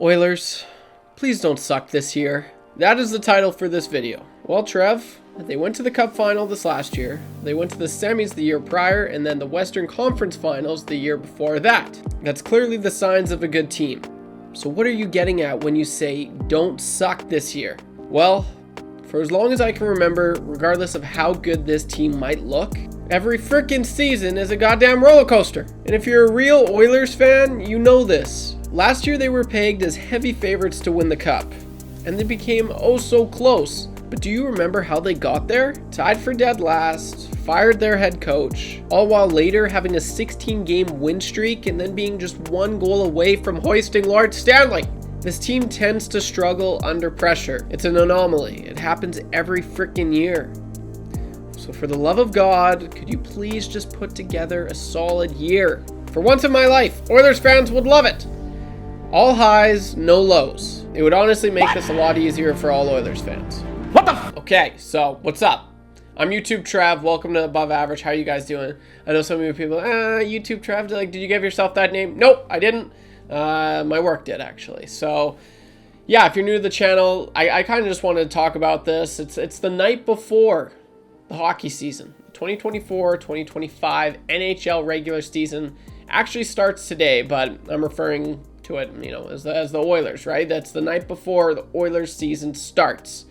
Oilers, please don't suck this year. That is the title for this video. Well, Trev, they went to the Cup final this last year, they went to the semis the year prior, and then the Western Conference Finals the year before that. That's clearly the signs of a good team. So what are you getting at when you say, don't suck this year? Well, for as long as I can remember, regardless of how good this team might look, every frickin' season is a goddamn roller coaster. And if you're a real Oilers fan, you know this. Last year they were pegged as heavy favorites to win the Cup, and they became oh so close. But do you remember how they got there? Tied for dead last, fired their head coach, all while later having a 16-game win streak and then being just one goal away from hoisting Lord Stanley. This team tends to struggle under pressure. It's an anomaly. It happens every frickin' year. So for the love of God, could you please just put together a solid year? For once in my life, Oilers fans would love it. All highs, no lows. It would honestly make this a lot easier for all Oilers fans. What the f? Okay, so what's up? I'm YouTube Trev. Welcome to Above Average. How you guys doing? I know some of you people, YouTube Trev, like, did you give yourself that name? Nope, I didn't. My work did, actually. So yeah, if you're new to the channel, I kind of just wanted to talk about this. It's the night before the hockey season. 2024-2025 NHL regular season actually starts today, but I'm referring to it, you know, as the Oilers, right? That's the night before the Oilers season starts.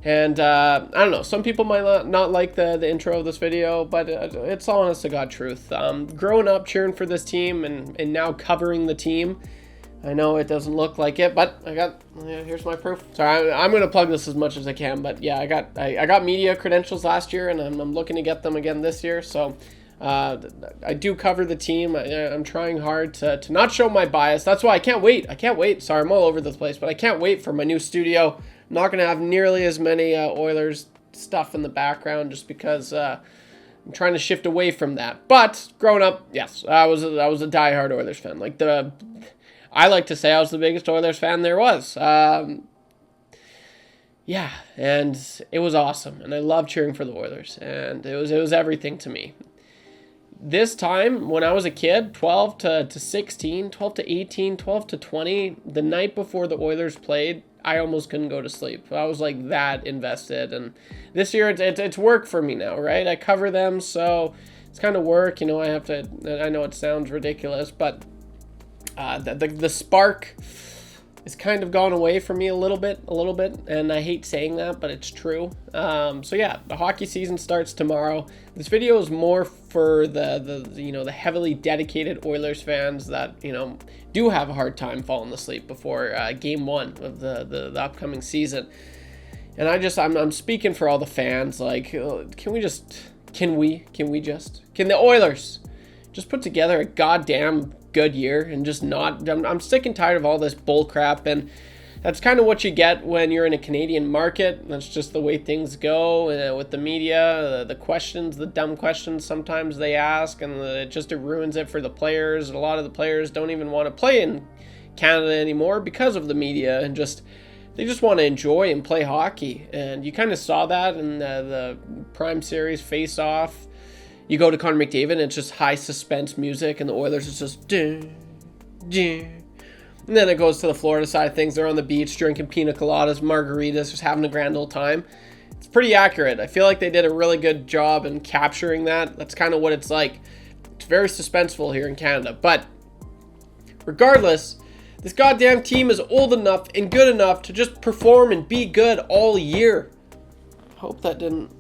And I don't know, some people might not like the intro of this video, but it's all honest to God truth. Growing up cheering for this team and now covering the team, I know it doesn't look like it, but here's my proof. Sorry, I'm going to plug this as much as I can, but yeah, I got media credentials last year, and I'm looking to get them again this year. So I do cover the team. I'm trying hard to not show my bias. That's why I can't wait. Sorry, I'm all over the place, but I can't wait for my new studio. I'm not going to have nearly as many Oilers stuff in the background just because I'm trying to shift away from that. But growing up, yes, I was a diehard Oilers fan. I like to say I was the biggest Oilers fan there was. Yeah, and it was awesome, and I loved cheering for the Oilers, and it was everything to me. This time, when I was a kid, 12 to 16, 12 to 18, 12 to 20, the night before the Oilers played, I almost couldn't go to sleep. I was like that invested, and this year it's work for me now, right? I cover them, so it's kind of work, you know. I know it sounds ridiculous, but the spark is kind of gone away from me a little bit, and I hate saying that, but it's true. So yeah, the hockey season starts tomorrow. This video is more for the heavily dedicated Oilers fans that, you know, do have a hard time falling asleep before game one of the upcoming season. And I'm speaking for all the fans. Like, can the Oilers just put together a goddamn good year and just not, I'm sick and tired of all this bull crap, and that's kind of what you get when you're in a Canadian market. That's just the way things go with the media, the questions, the dumb questions sometimes they ask, and it ruins it for the players. A lot of the players don't even want to play in Canada anymore because of the media, and they just want to enjoy and play hockey. And you kind of saw that in the Prime Series Face Off. You go to Connor McDavid and it's just high suspense music, and the Oilers is just dun, dun. And then it goes to the Florida side of things. They're on the beach drinking pina coladas, margaritas, just having a grand old time. It's pretty accurate. I feel like they did a really good job in capturing that. That's kind of what it's like. It's very suspenseful here in Canada. But regardless, this goddamn team is old enough and good enough to just perform and be good all year. I hope that didn't...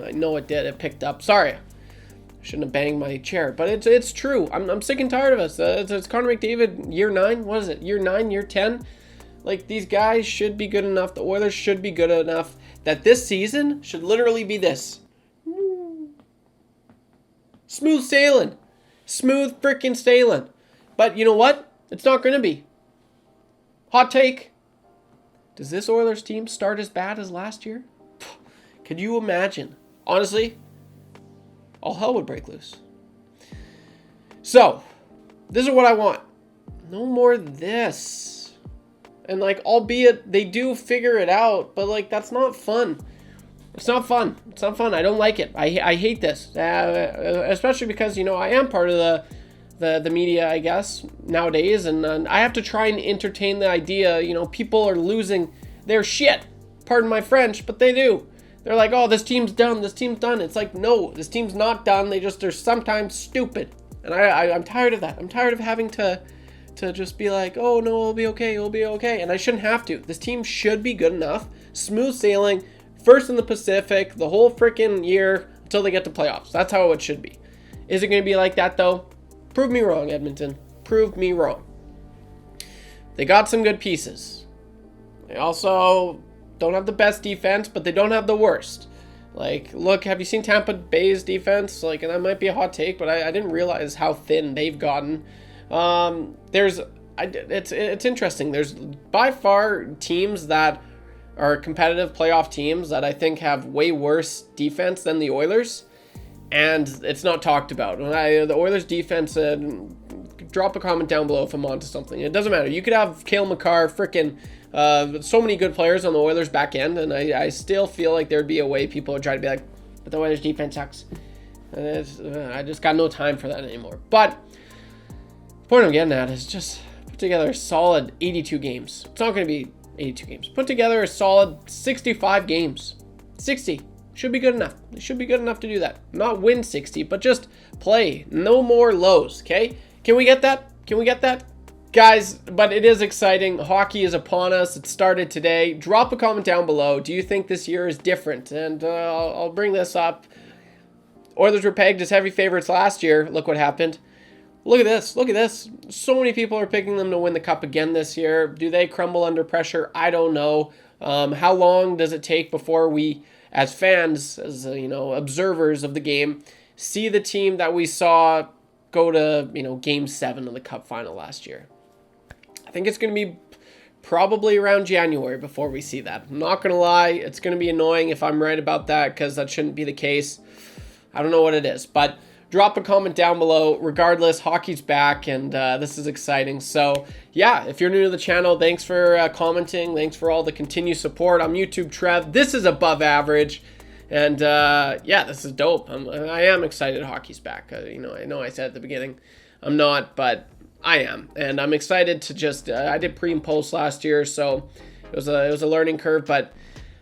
I know it did. It picked up. Sorry. Shouldn't have banged my chair, but it's true. I'm sick and tired of us. It's Connor McDavid, year 9. What is it? Year 9, year 10? Like, these guys should be good enough. The Oilers should be good enough that this season should literally be this. Smooth sailing. Smooth freaking sailing. But you know what? It's not going to be. Hot take. Does this Oilers team start as bad as last year? Could you imagine? Honestly, all hell would break loose. So, this is what I want. No more of this. And like, albeit they do figure it out, but like, that's not fun. It's not fun. I don't like it. I hate this. Especially because, you know, I am part of the media, I guess, nowadays, and I have to try and entertain the idea, you know, people are losing their shit. Pardon my French, but they do. They're like, oh, this team's done, this team's done. It's like, no, this team's not done. They're sometimes stupid. And I'm tired of that. I'm tired of having to just be like, oh, no, it'll be okay, it'll be okay. And I shouldn't have to. This team should be good enough. Smooth sailing, first in the Pacific, the whole freaking year until they get to playoffs. That's how it should be. Is it going to be like that, though? Prove me wrong, Edmonton. Prove me wrong. They got some good pieces. They also don't have the best defense, but they don't have the worst. Like, look, have you seen Tampa Bay's defense? Like, and that might be a hot take, but I didn't realize how thin they've gotten. It's interesting. There's by far teams that are competitive playoff teams that I think have way worse defense than the Oilers. And it's not talked about. The Oilers defense, drop a comment down below if I'm onto something. It doesn't matter. You could have Cale Makar, freaking so many good players on the Oilers back end, and I still feel like there'd be a way people would try to be like, but the Oilers defense sucks. I just got no time for that anymore. But the point I'm getting at is just put together a solid 82 games. It's not going to be 82 games. Put together a solid 65 games. 60. Should be good enough. It should be good enough to do that. Not win 60, but just play. No more lows, okay? Can we get that? Can we get that? Guys, but it is exciting. Hockey is upon us. It started today. Drop a comment down below. Do you think this year is different? And I'll bring this up. Oilers were pegged as heavy favorites last year. Look what happened. Look at this. Look at this. So many people are picking them to win the cup again this year. Do they crumble under pressure? I don't know. How long does it take before we, as fans, as observers of the game, see the team that we saw go to Game 7 of the Cup final last year? I think it's going to be probably around January before we see that. I'm not going to lie, it's going to be annoying if I'm right about that, because that shouldn't be the case. I don't know what it is, but drop a comment down below. Regardless, hockey's back, and this is exciting. So yeah, if you're new to the channel, thanks for commenting. Thanks for all the continued support. I'm YouTube Trev. This is Above Average. And yeah, this is dope. I am excited hockey's back. I know I said at the beginning I'm not, but I am. And I'm excited to just, I did pre and post last year, so it was a learning curve, but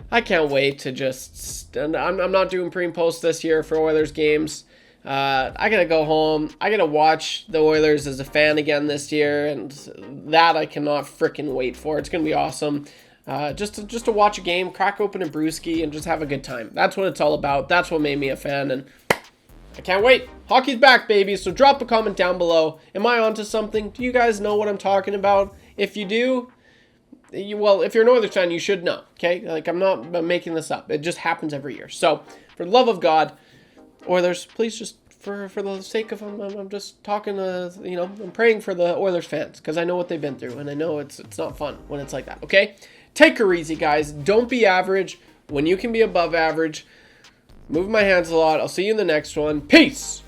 I can't wait to just, and I'm not doing pre and post this year for Oilers games. I gotta go home. I gotta watch the Oilers as a fan again this year, and that I cannot freaking wait for. It's gonna be awesome. Just to watch a game, crack open a brewski, and just have a good time. That's what it's all about. That's what made me a fan, and I can't wait. Hockey's back, baby. So drop a comment down below. Am I onto something? Do you guys know what I'm talking about? If you do, well, if you're an Oilers fan, you should know. Okay, like I'm not making this up. It just happens every year. So for the love of God, Oilers, please just for the sake of I'm just talking I'm praying for the Oilers fans, because I know what they've been through, and I know it's not fun when it's like that. Okay, take her easy, guys. Don't be average when you can be above average. Move my hands a lot. I'll see you in the next one. Peace.